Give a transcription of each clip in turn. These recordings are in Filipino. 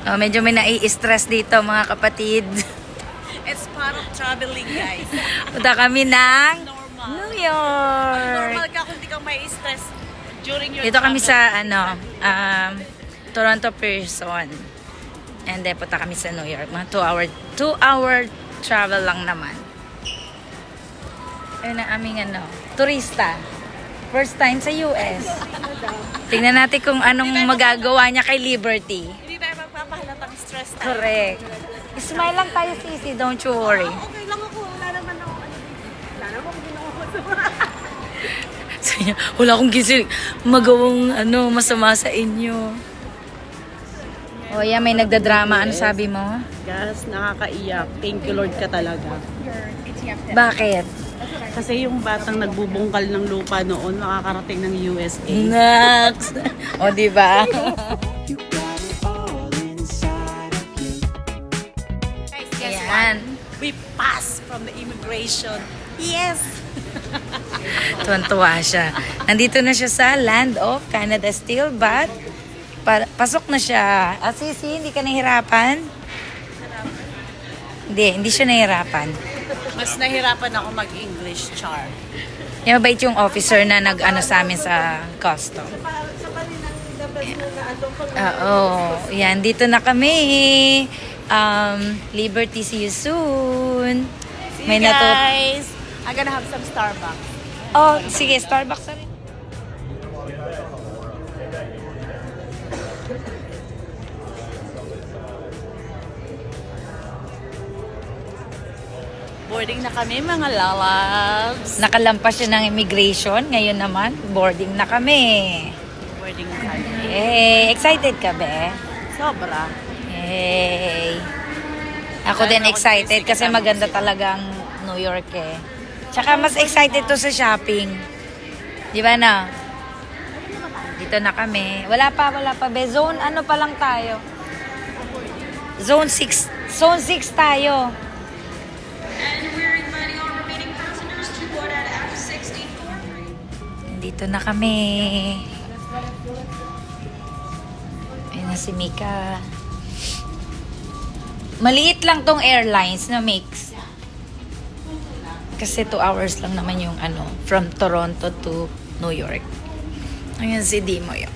Oh, medyo may nai-stress dito mga kapatid. It's part of traveling, guys. Punta kami ng Normal. New York. Normal ka kung di ka may stress during your Dito kami travel. sa Toronto Pearson. And then punta kami sa New York. Mga 2 hour travel lang naman. Ayun ang aming turista. First time sa US. Tingnan natin kung anong magagawa niya kay Liberty. Hindi tayo magpapahalatang stress tayo. Correct. Smile lang tayo, Sisi. Don't you worry. Okay lang ako. Wala naman ako. Wala naman ako ginawa. Wala akong magawang masama sa inyo. O yan, may nagdadrama. Ano sabi mo? Yes, nakakaiyak. Thank you Lord ka talaga. Bakit? Kasi yung batang nagbubungkal ng lupa noon, makakarating ng USA. Next! O, diba? Guys, guess Ayan. what? We passed from the immigration. Yes! Tuwan-tuwa siya. Nandito na siya sa Land of Canada still, but pasok na siya. Sisi, hindi ka nahihirapan? Hindi siya nahihirapan. Mas nahirapan ako mag-English, Char. Yung mabait yung officer na nag-ano sa amin sa custom. Oo. Yan, dito na kami. Liberty, see you soon. See you guys! I'm gonna have some Starbucks. Oh, sige, Starbucks na rin. Boarding na kami, mga lalabs. Nakalampas siya ng immigration. Ngayon naman, boarding na kami. Boarding na kami. Yay! Excited ka, be? Sobra. Yay! Ako Lalo din ako excited busy kasi kasama maganda ko si- talagang New York eh. Tsaka mas excited to sa shopping. Di ba na? Dito na kami. Wala pa, be. Zone ano pa lang tayo? Zone 6. Zone 6 tayo. And we're inviting all remaining passengers to board at F-64. Nandito na kami. Ayun na si Mika. Maliit lang tong airlines na mix. Kasi 2 hours lang naman yung from Toronto to New York. Ayun si Dimo yun.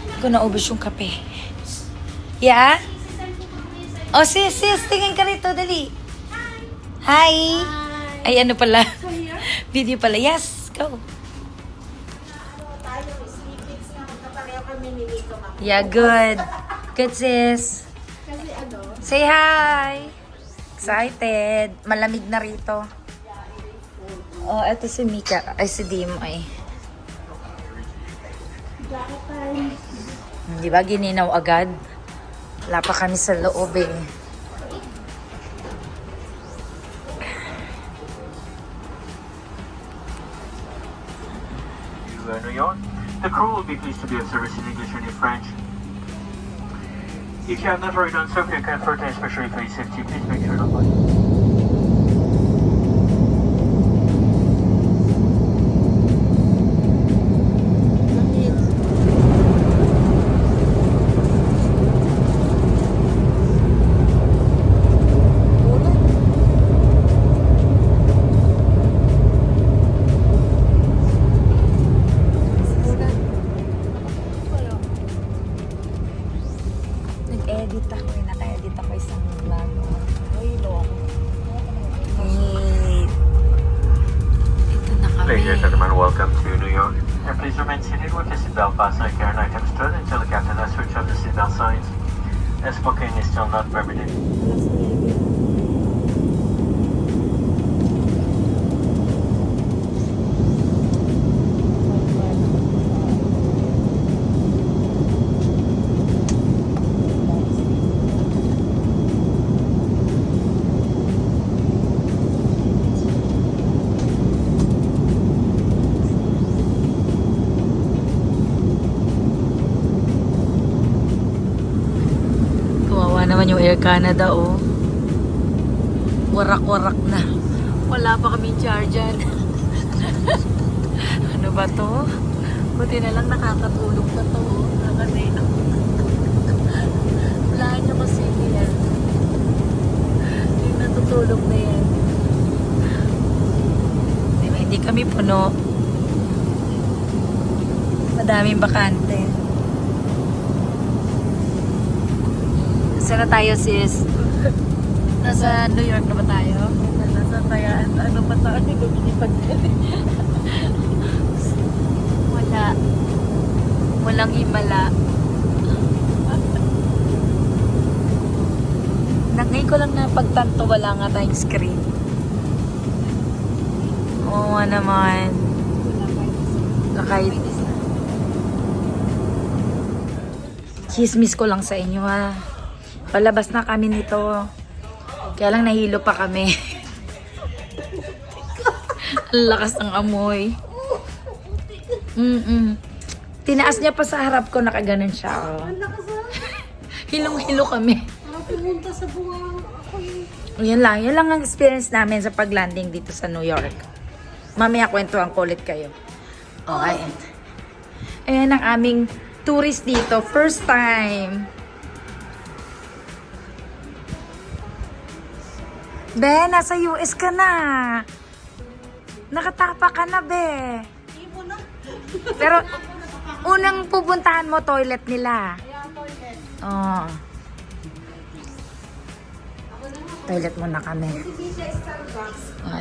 Hindi ko naubos yung kape. Yeah? Oh, sis, tingin ka rito, dali. Hi! Ay, ano pala? Video pala. Yes, go. Yeah, good. Good, sis. Say hi. Excited. Malamig na rito. Oh, eto si Mika. Ay, si Dimoy. Di ba gininaw agad? Wala pa kami sa loob eh. New York. The crew will be pleased to be of service in English and in French. If you have not already done so, for your comfort and especially for your safety, please make sure to Nag-edit ako eh. Naka-edit ako isang bago. Ito na kami. Ladies and gentlemen, welcome to New York. And please remain seated with your seatbelt fastened and carry items stood until the captain has switched off the seatbelt signs. And smoking is still not permitted. naman yung Air Canada, oh. Warak-warak na. Wala pa kami charge dyan. Ano ba to? Buti na lang nakakatulog pa to. Kasi kami puno. Madaming bakante. Saan na tayo, sis? Nasa New York na ba tayo? Nasa tayaan, ano pa tayo, lumilipad Wala. Walang himala. Ngayon ko lang napagtanto, wala nga tayong screen. Oo naman. Kahit chismis ko lang sa inyo ha. Palabas na kami nito. Kaya lang nahilo pa kami. Ang lakas ng amoy. Tinaas niya pa sa harap ko, nakaganon siya. Oh. Hilong-hilo kami. Pumunta sa buwang ako Yan lang ang experience namin sa paglanding dito sa New York. Mamaya kwentuhan ko ulit kayo. Okay. Ayan ang aming tourist dito. First time. Be, nasa US ka na. Nakatapa ka na, be. Pero, unang pupuntahan mo, toilet nila. Oh. Toilet muna kami.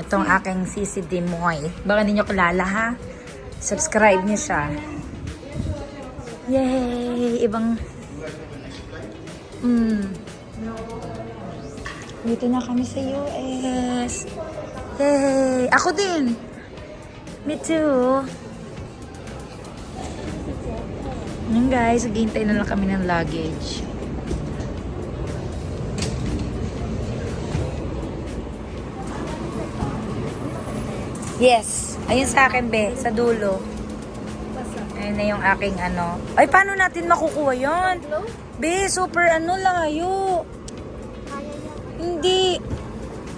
Itong aking Sisi Dimoy. Baka ninyo kilala, ha? Subscribe niyo siya. Yay! Ibang... Dito na kami sa US. Yay! Ako din! Me too! Yan guys, naghihintay na lang kami ng luggage. Yes. Ayun sa akin, be. Sa dulo. Ayun na yung aking ano. Ay, paano natin makukuha yun? Be, super layo. Hindi.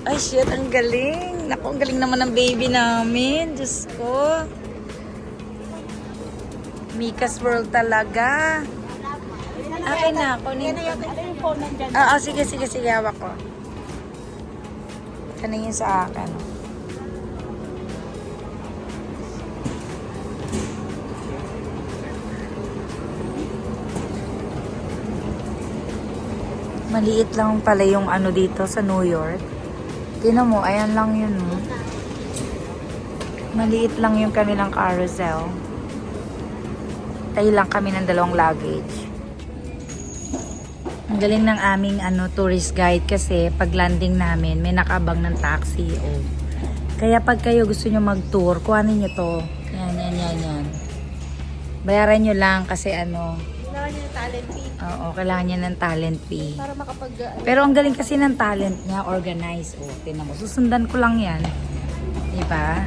Ay, shit. Ang galing. Naku, ang galing naman ng baby namin. Diyos ko. Mika's World talaga. Akin na. Kunin ko. Sige. Hawak ko. Ito na yun sa akin. Maliit lang pala yung ano dito sa New York. Tingnan mo, ayan lang yun. Maliit lang yung kanilang carousel. Tayo lang kami ng 2 luggage. Ang galing ng aming tourist guide kasi pag landing namin, may nakabang ng taxi. Oh. Kaya pag kayo gusto nyo mag-tour, kuhanin nyo to. Yan. Bayaran nyo lang kasi Kailangan niya ng talent fee. Oo, kailangan niya ng talent fee. Para makapag... Pero ang galing kasi ng talent niya, organize. O, tingnan mo. Susundan ko lang yan. Diba?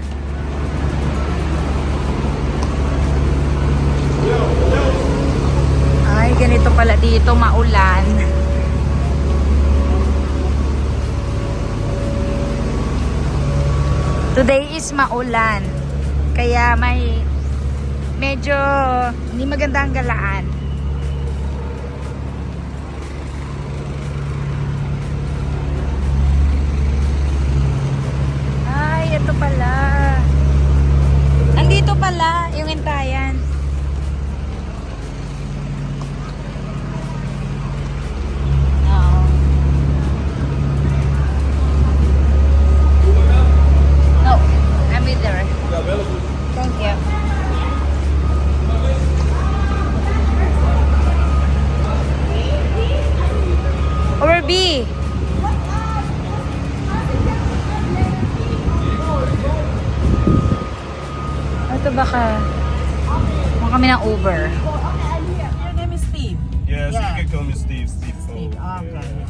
Ay, ganito pala dito, maulan. Today is maulan. Kaya may medyo hindi maganda ang galaan. Ito pala. Andito pala yung intayan. No, I'm with her. Thank you. Over B. Ito baka kami ng Uber. Your name is Steve? Yes, Yeah. you can call me Steve. Steve. Steve, okay.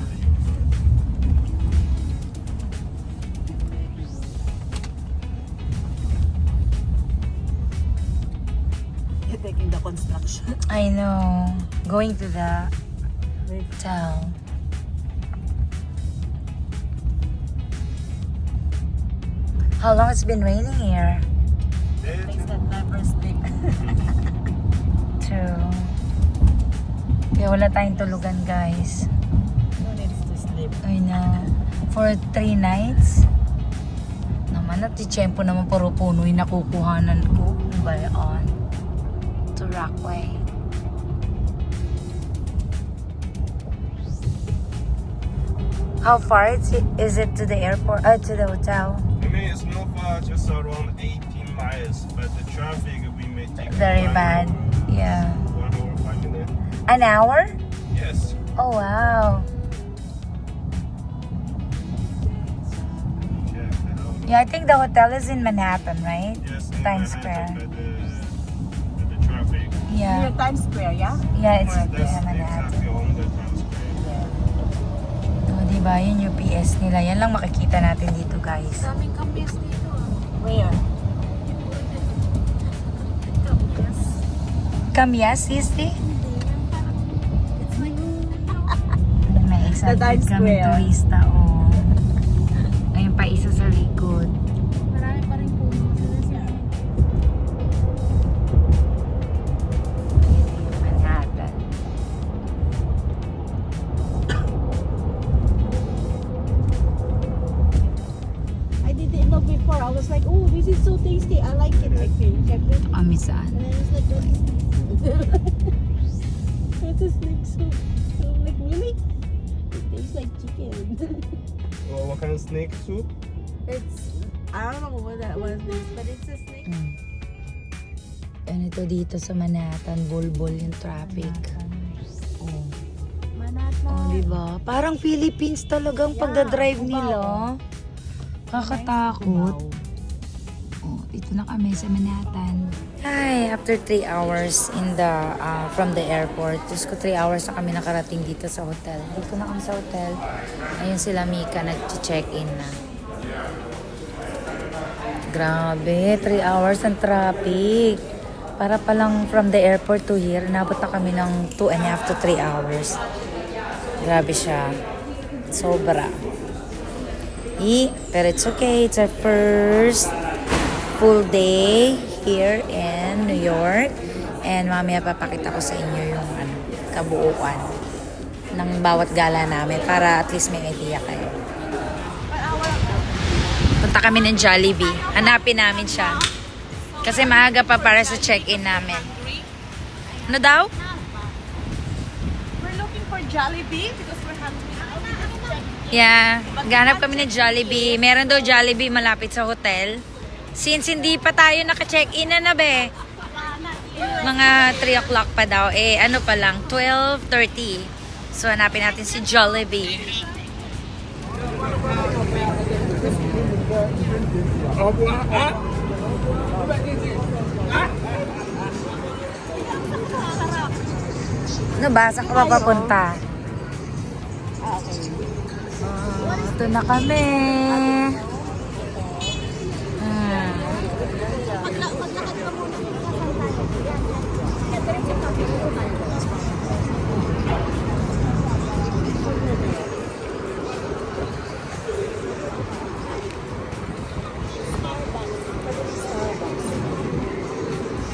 You're taking the construction. I know. Going to the town. How long it's been raining here? Things that never sleep. True. Kaya wala tayong tulugan, guys. Who needs to sleep? I know. For 3 nights. Naman Ano, tiyempo naman puro puno yung nakukuhanan ko. Ano ba yun? To Rockway. How far is it to the airport? To the hotel? I mean, it's not far, just around 18 miles, but the traffic we may take Very 1 bad. hour, Yeah. 1 hour, 5 minutes. An hour? Yes. Oh, wow. Yeah, I know. Yeah, I think the hotel is in Manhattan, right? Yes, in Times Manhattan, Square. but the traffic. Yeah. Near Times Square, yeah? Yeah, it's That's Manhattan. exactly on the Times Square. Oh, diba? Yun yung PS nila. Yan lang makikita natin dito, guys. Daming kamyas dito ah. Where? Kamyas. Kamyas, sisti? It's like, May excited Times kami Square. turista, oh. Ayun pa isa sa likod. marami pa rin puno sila sa Manhattan. I didn't know before. I was like, oh, this is so tasty. I like it. I think. Kami saan? And I was like, what's a snake soup? So I'm like, really? It tastes like chicken. Well, what kind of snake soup? It's, I don't know what that was, but it's a snake. Ganito dito sa Manhattan, bulbul yung traffic. Oh. Manhattan. Oh, diba? Parang Philippines talagang pagdadrive nila. Kakatakot. Oh, dito na kami sa Manhattan. Hi, after 3 hours in the from the airport. Diyos ko, 3 hours na kami nakarating dito sa hotel. Dito na kami sa hotel. Ayun sila Mika, nag-check-in na. Grabe, 3 hours ng traffic. Para palang from the airport to here, nabot na kami ng 2.5 to 3 hours. Grabe siya. Sobra. Pero it's okay. It's our first full day here in New York. And mamaya papakita ko sa inyo yung kabuuan ng bawat gala namin para at least may idea kayo. Punta kami ng Jollibee. Hanapin namin siya. Kasi maaga pa para sa check-in namin. Ano daw? We're looking for Jollibee because we're hungry. Yeah, ganap kami ng Jollibee. Meron daw Jollibee malapit sa hotel. Since hindi pa tayo naka-check-in na be. Mga 3 o'clock pa daw. Eh, ano pa lang, 12:30. So, hanapin natin si Jollibee. Ano ba? Saan ka ba papunta? Ito na kami.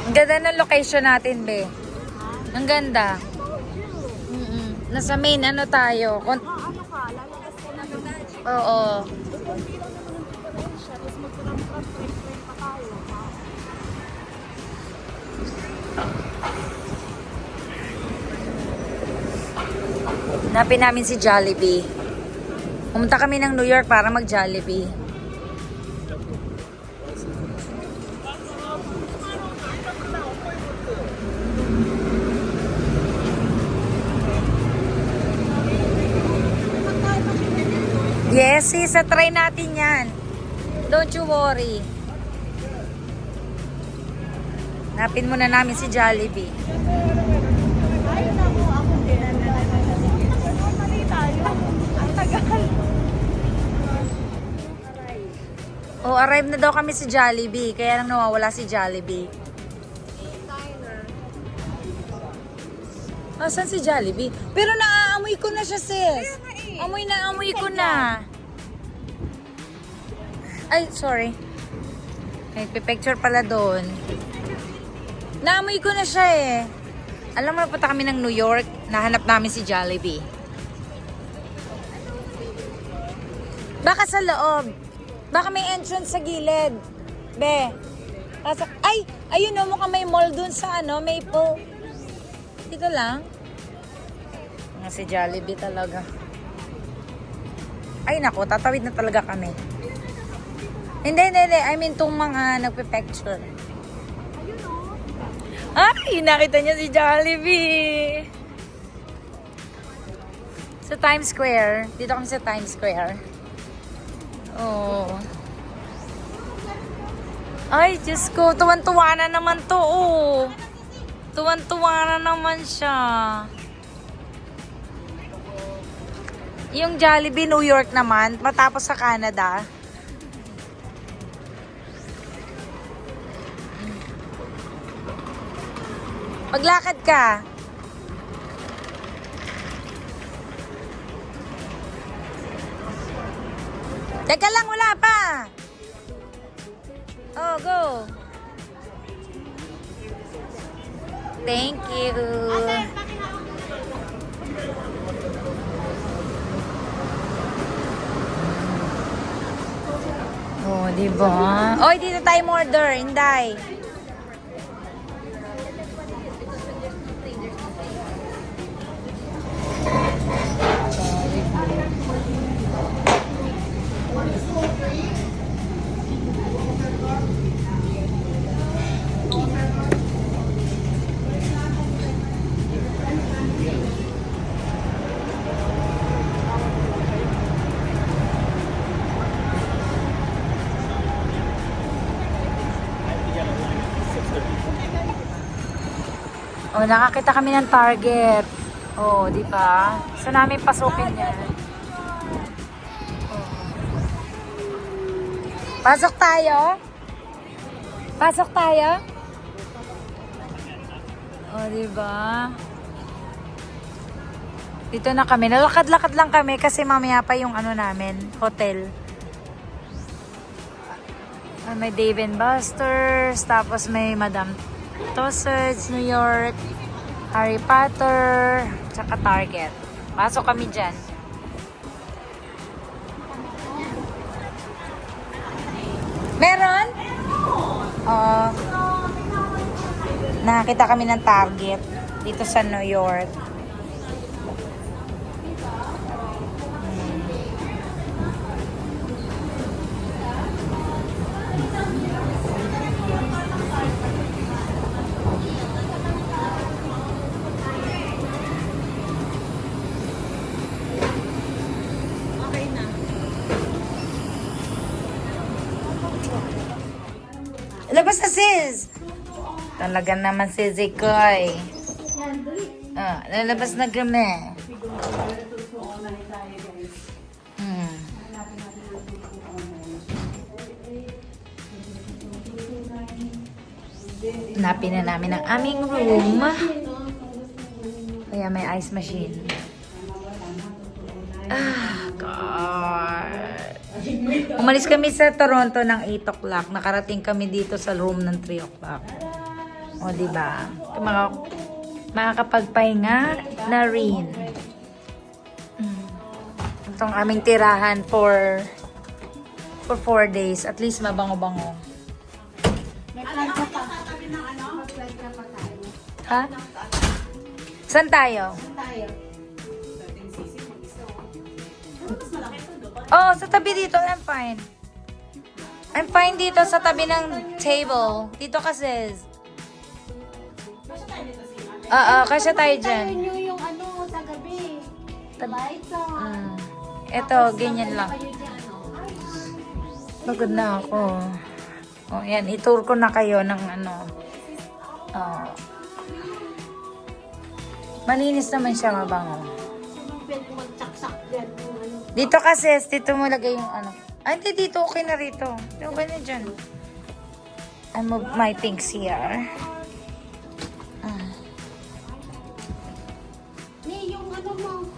Ang ganda ng location natin, be. Ang ganda. Nasa main ano tayo. Ano ka? Lalabas ka na doon. Oo. Kunti lang naman ang diferensya. Tapos magtrap-trap-trap pa tayo. Hanapin namin si Jollibee. Pumunta kami ng New York para mag-Jollibee. Yes, sis. Try natin yan. Don't you worry. Hanapin muna namin si Jollibee. Ayun na po ako din. Mali tayo. Ang tagal. Oh, arrive na daw kami si Jollibee. Kaya lang nawawala si Jollibee. Asan si Jollibee? Pero naaamoy ko na siya, sis. Amoy ko na. Ay, sorry. Nagpipicture pala doon. Naamoy ko na siya eh. Alam mo, napunta kami ng New York. Nahanap namin si Jollibee. Baka sa loob. Baka may entrance sa gilid. Be. Pasok. Ay! Ayun o, mukhang may mall dun sa ano, Maple. Dito lang. Nga si Jollibee talaga. Ay nako, tatawid na talaga kami. Hindi. I mean, itong mga nagpe-picture. Ay, nakita niya si Jollibee. Sa Times Square. Dito kami sa Times Square. Oh. Ay, Diyos ko. Tuwan-tuwa na naman to, oh. Tuwan-tuwa na naman siya. Yung Jollibee, New York naman. Matapos sa Canada. Maglakad ka. Teka lang, wala pa. Oh, go. Thank you. Oh, diba? Oy, dito tayo order, Inday. Oh, nakakita kami ng Target. Oh, di ba? So namin pasukin yan. Oh. Pasok tayo? Pasok tayo? Oh, di ba? Dito na kami. Nalakad-lakad lang kami kasi mamaya pa yung ano namin, hotel. May Dave & Buster's, tapos may Madame Tussauds, New York, Harry Potter, tsaka Target. Pasok kami dyan. Meron? Oo. Nakakita kami ng Target dito sa New York. Labas na sis! Talaga naman si Zikoy. Lalabas na kami. Hanapin na namin ang aming room. Kaya may ice machine. God. Umalis kami sa Toronto ng 8 o'clock. Nakarating kami dito sa room ng 3 o'clock. O, diba? Makakapagpahinga na rin. Itong aming tirahan for 4 days. At least mabango-bango. Ha? Saan tayo? Oh, sa tabi dito, I'm fine. I'm fine dito sa tabi ng table. Dito kasi. Kasya tayo dyan. Tayo nyo yung ano sa gabi. Diba? Ito, ganyan lang. Pagod na ako. Oh, yan. I-tour ko na kayo ng ano. Malinis naman siya, mabango. Dito kasi, dito mo lagay yung ano. Ay, hindi dito. Okay na rito. Okay na dyan. I move my things here. Yung ano mo.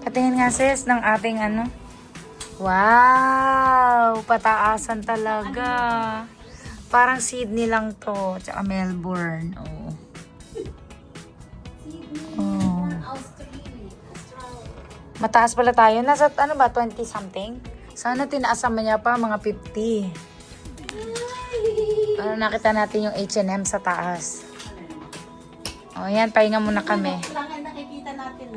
Patingin nga sis ng ating ano. Wow! Pataasan talaga. Parang Sydney lang to. Tsaka Melbourne. Oh. Mataas pala tayo. Nasa ano ba? 20 something? Sana tinaasan mo niya pa mga 50. Para nakita natin yung H&M sa taas. O yan, pahinga muna kami. Kailangan nakikita natin